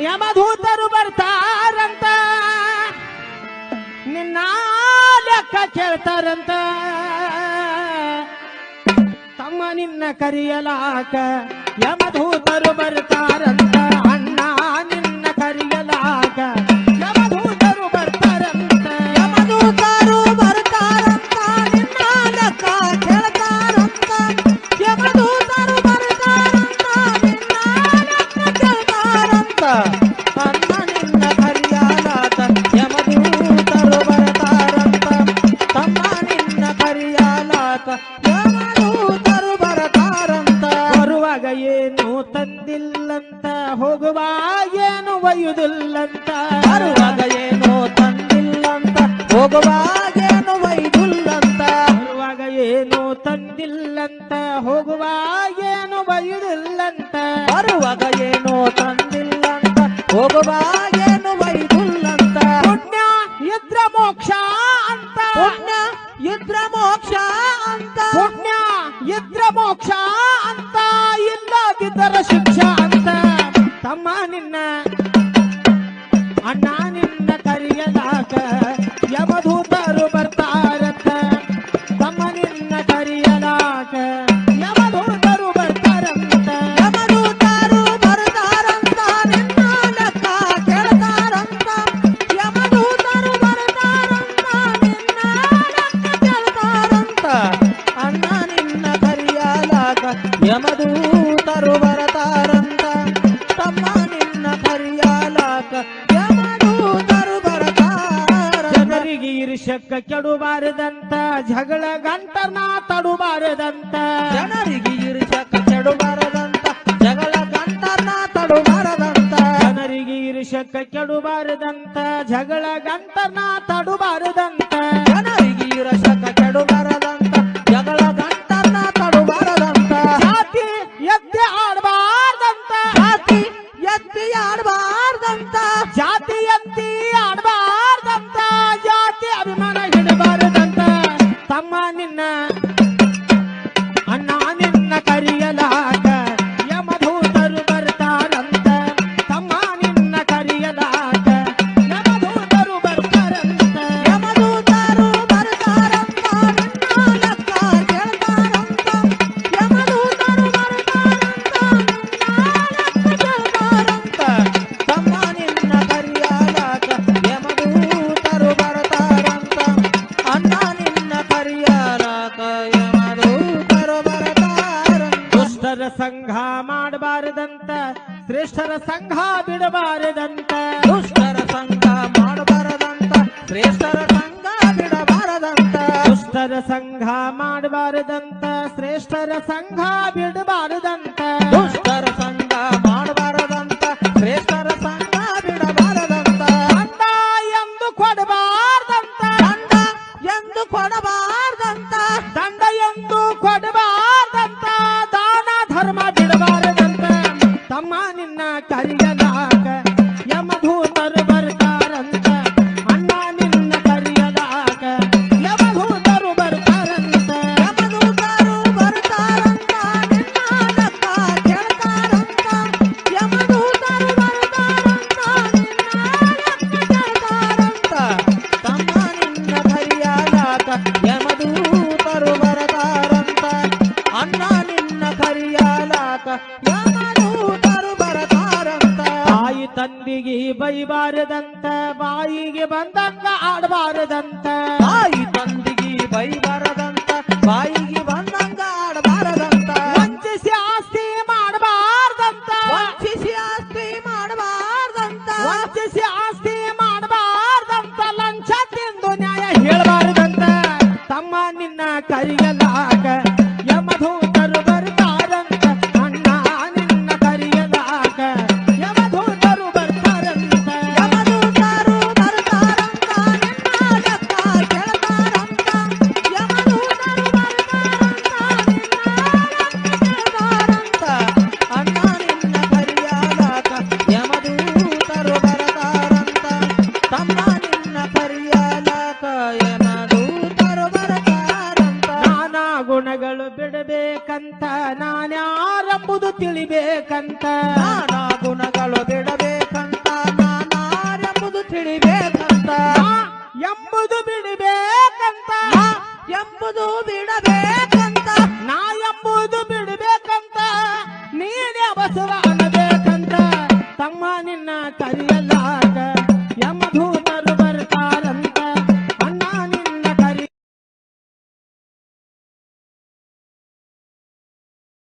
ಯಮದೂತರು ಬರ್ತಾರಂತ ನಿನ್ನ ಲೆಕ್ಕ ಕೇಳ್ತಾರಂತ ತಮ್ಮ ನಿನ್ನ ಕರಿಯಲಾಕ ಯಮದೂತರು ಬರ್ತಾರಂತ ಅಣ್ಣ ನಿನ್ನ ಕರಿಯಲಾಕ ಯಮದೂತರು ಬರ್ತಾರಂತ ಯಮದೂತರು ಬರ್ತಾರಂತ ನಿನ್ನ ಲೆಕ್ಕ ಕೇಳ್ತಾರಂತ ಯಮದೂತರು ಬರ್ತಾರಂತ ನಿನ್ನ ಲೆಕ್ಕ ಕೇಳ್ತಾರಂತ ಅಣ್ಣ ನಿನ್ನ ಕರಿಯಲಾಕ ಯಮದೂತರು ಬರ್ತಾರಂತ ತಮ್ಮ ನಿನ್ನ ಕರಿಯಲಾಕ ಯಮದೂತರು ಬರ್ತಾರಂತ ಬರುವಾಗ ಏನು ತಂದಿಲ್ಲಂತ ಹೋಗುವಾಗ ಏನು ಒಯ್ಯುವುದಿಲ್ಲಂತ ಬರುವಾಗ ಏನೋ ತಂದಿಲ್ಲಂತ ಹೋಗುವಾಗೇನು ವೈದುಲ್ಲಂತ ಬರುವಾಗ ಏನು ತಂದಿಲ್ಲಂತ ಹೋಗುವಾಗ ಏನು ಒಯ್ಯುವುದಿಲ್ಲಂತ ಬರುವಾಗ ಏನೋ ತಂದಿಲ್ಲಂತ ಹೋಗುವಾಗೇನು ವೈದುಲ್ಲಂತ ಪುಣ್ಯ ಇದ್ರ ಮೋಕ್ಷ ಅಂತ ಪುಣ್ಯ ಇದ್ರ ಮೋಕ್ಷ ಅಂತ ಪುಣ್ಯ ಇದ್ರ ಮೋಕ್ಷ ಅಂತ ಇಲ್ಲದಿದ್ದರ ಶಿಕ್ಷಾ ಅಂತ ತಮ್ಮ ನಿನ್ನ ಅಣ್ಣ ನಿನ್ನ ಕರಿಯಲಾಕ ಯಮದೂತರು ಬರ್ತಾರಂತ ತಮ್ಮ ನಿನ್ನ ಕರಿಯಲಾಕ ಯಮದೂತರು ಬರ್ತಾರಂತ ಯಮದೂತರು ಬರ್ತಾರಂತ ನಿನ್ನ ಲೆಕ್ಕ ಕೇಳ್ತಾರಂತ ಯಮದೂತರು ಬರ್ತಾರಂತ ನಿನ್ನ ಲೆಕ್ಕ ಕೇಳ್ತಾರಂತ ಅಣ್ಣ ನಿನ್ನ ಕರಿಯಲಾಕ ಯಮದೂತರು ಬರ್ತಾರಂತ ತಮ್ಮ ನಿನ್ನ ಕರಿಯಲಾಕ ಯಮದೂತರು ಬರ್ತಾರಂತ ಜನರಿಗೆ ಈರ್ಷ್ಯಕ್ಕ ಕೆಡುಬಾರದಂತ ಜಗಳ ಗಂಟನ ತಡುಬಾರದಂತ ಜನರಿಗೆ ಈರ್ಷ್ಯಕ ಕೆಡುಬಾರದಂತ ಜಗಳ ಗಂಟನ್ನ ತಡುಬಾರದಂತ ಜನರಿಗೆ ಈರ್ಷ್ಯಕ್ಕ ಕೆಡುಬಾರದಂತ ಜಗಳ ಗಂಟನ ತಡುಬಾರದಂತ ಜನರಿಗೆ ಈರ್ಷ್ಯಕ ಕೆಡುಬಾರದಂತ ಜಗಳ ಗಂಟನ್ನ ತಡುಬಾರದಂತ ಜಾತಿ ಎತ್ತಿ ಆಡಬಾರ್ದಂತ ಜಾತಿ ಎತ್ತಿ ಆಡಬಾರ್ದಂತ ಜಾತಿ ಎತ್ತಿ ಆಡಬಾರ್ದಂತ ಜಾತಿ ಅಭಿಮಾನ ಹಿಡಬಾರದಂತ ತಮ್ಮ ನಿನ್ನ ಅಣ್ಣ ನಿನ್ನ ಕರಿಯಲಾಕ ಯಮದೂತರು ಬರ್ತಾರಂತ ತಮ್ಮ ನಿನ್ನ ಕರಿಯಲಾಕ ಯಮದೂತರು ಬರ್ತಾರಂತ ಯಮದೂತರು ಬರ್ತಾರಂತ ನಿನ್ನ ಲೆಕ್ಕ ಕೇಳ್ತಾರಂತ ಯಮದೂತರು ಬರ್ತಾರಂತ ನಿನ್ನ ಲೆಕ್ಕ ಕೇಳ್ತಾರಂತ ತಮ್ಮ ನಿನ್ನ ಕರಿಯಲಾಕ ಯಮದೂತರು ಬರ್ತಾರಂತ ಅಣ್ಣ ನಿನ್ನ ಕರಿಯಲಾಕ ಯಮದೂತರು ಬರ್ತಾರಂತ ದುಷ್ಟರ ಸಂಘ ಮಾಡಬಾರದಂತ ಶ್ರೇಷ್ಠರ ಸಂಘ ಬಿಡಬಾರದಂತ ದುಷ್ಟರ ಸಂಘ ಮಾಡಬಾರದಂತ ಶ್ರೇಷ್ಠರ ಸಂಘ ಬಿಡಬಾರದಂತ ದುಷ್ಟರ ಸಂಘ ಮಾಡಬಾರದಂತ ಶ್ರೇಷ್ಠರ ಸಂಘ ಬಿಡಬಾರದಂತ ದುಷ್ಟರ ಸಂಘ ಮಾಡಬಾರದಂತ ಶ್ರೇಷ್ಠರ ಸಂಘ ಬಿಡಬಾರದಂತ ಅಂದ ಎಂದು ಕೊಡಬಾರ್ದಂತ ದಂಡ ಎಂದು ಕೊಡಬಾರದಂತ ದಂಡ ಎಂದು ಕೊಡಬಾರ್ದಂತ ದಾನ ಧರ್ಮ ಬಿಡಬಾರದಂತ ತಮ್ಮ ನಿನ್ನ ಕರಿಯಲಾಕ ಯಮದೂತರು ಬರ್ತಾರಂತ ಅಣ್ಣ ನಿನ್ನ ಕರಿಯಲಾಕ ಯಮದೂತರು ಬರ್ತಾರಂತ ಯಮದೂತರು ಬರ್ತಾರಂತ ನಿನ್ನ ಲೆಕ್ಕ ಕೇಳ್ತಾರಂತ ಯಮದೂತರು ಬರ್ತಾರಂತ ನಿನ್ನ ಲೆಕ್ಕ ಕೇಳ್ತಾರಂತ ತಮ್ಮ ನಿನ್ನ ಕರಿಯಲಾಕ ಯಮದೂತರು ಬರ್ತಾರಂತ ಅಣ್ಣ ನಿನ್ನ ಕರಿಯಲಾಕ ಯಮದೂತರು ಬರ್ತಾರಂತ ತಾಯಿ ತಂದಿಗೆ ಬೈಬಾರದಂತ ಬಾಯಿಗೆ ಬಂದಂಗ ಆಡಬಾರದಂತ ತಾಯಿ ತಂದಿಗೆ ಬೈಬಾರದಂತ ಬಾಯಿಗೆ ಬಂದಂಗ ಆಡಬಾರದಂತ ವಂಚಿಸಿ ಆಸ್ತಿ ಮಾಡಬಾರ್ದಂತ ವಂಚಿಸಿ ಆಸ್ತಿ ಮಾಡಬಾರ್ದಂತ ವಂಚಿಸಿ ಆಸ್ತಿ ಮಾಡಬಾರ್ದಂತ ಲಂಚ ತಿಂದು ನ್ಯಾಯ ಹೇಳಬಾರದಂತ ತಮ್ಮ ನಿನ್ನ ಕರಿಯಲಾಕ ಯಮದೂತರು ಬರ್ತಾರಂತ ಅಣ್ಣ ನಿನ್ನ ಕರಿಯಲಾಕ ಯಮದೂತರು ಬರ್ತಾರಂತ ಯಮದೂತರು ಬರ್ತಾರಂತ ನಿನ್ನ ಲೆಕ್ಕ ಕೇಳ್ತಾರಂತ ಯಮದೂತರು ಬರ್ತಾರಂತ ನಿನ್ನ ಬಸವ